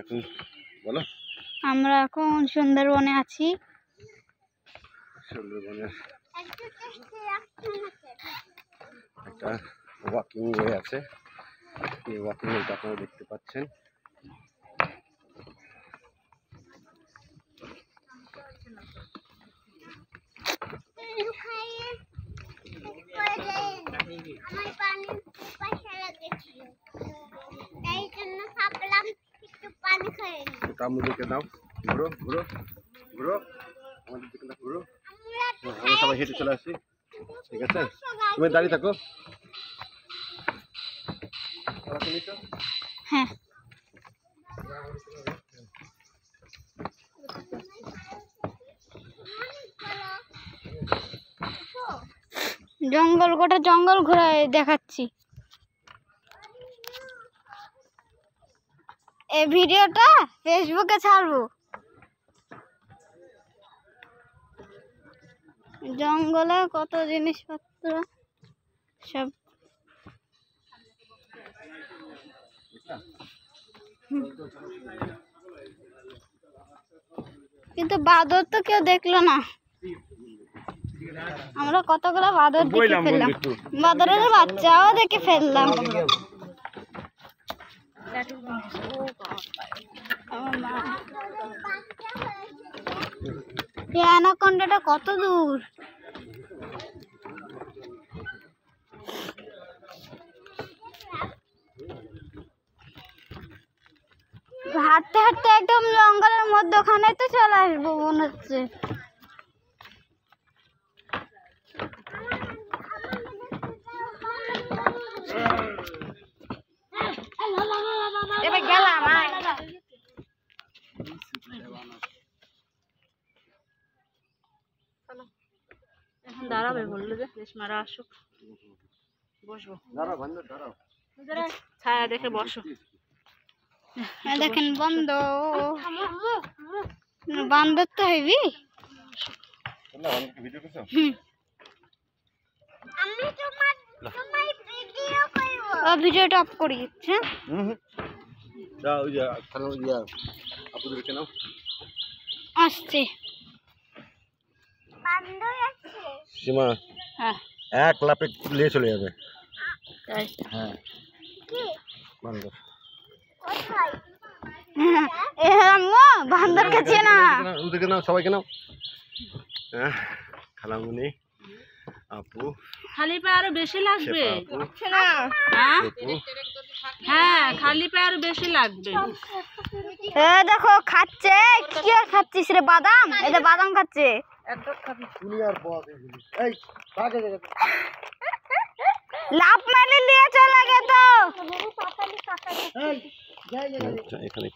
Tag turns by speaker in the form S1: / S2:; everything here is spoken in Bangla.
S1: এখন বলো।
S2: আমরা এখন সুন্দরবনে আছি।
S1: সুন্দরবনের একটা ওয়াকিং ওয়ে আছে, এই ওয়াকিং ওয়েটা আপনারা দেখতে পাচ্ছেন। আমাদের দিকে নাও, ঘুরো ঘুরো ঘুরো, আমাদের দিকে না ঘুরো। আমরা সবাই হেঁটে চলে আসি, ঠিক আছে? তুমি দাঁড়িয়ে থাকো।
S2: হ্যাঁ, জঙ্গল, গোটা জঙ্গল ঘুরে দেখাচ্ছি। এই ভিডিওটা ফেসবুকে ছাড়বো। জঙ্গলে কত জিনিসপত্র সব। কিন্তু বাদর তো কেউ দেখলো না। আমরা কতগুলো বাদর দেখে ফেললাম, বাদরের বাচ্চাও দেখে ফেললাম। অ্যানাকোন্ডাটা কত দূর! হাঁটতে হাঁটতে একদম জঙ্গলের মধ্যখানে তো চলে আসবো মনে হচ্ছে। এখন দাঁড়াবে, বললো যে রেশমারা আসুক, বসবো। ছায়া দেখে বসো। দেখেন বন্ধ, বান্দর তো হইবি। ভিডিওটা অফ করি দিচ্ছে। আসছে
S1: সীমা,
S2: হ্যাঁ,
S1: এক লাপে নিয়ে চলে যাবে। হ্যাঁ,
S2: বান্দর কাছে না,
S1: ওদেরকে নাও, সবাইকে নাও। খালামুনি, আপু,
S2: খালি পায়ে আরো বেশি লাগবে। হ্যাঁ, খালি পায়ে আরো বেশি লাগবে। দেখো খাচ্ছে, কি খাচ্ছিস রে? বাদাম, এটা বাদাম খাচ্ছে। লাভ মারলে নিয়ে চলে গেতো।
S1: এখানে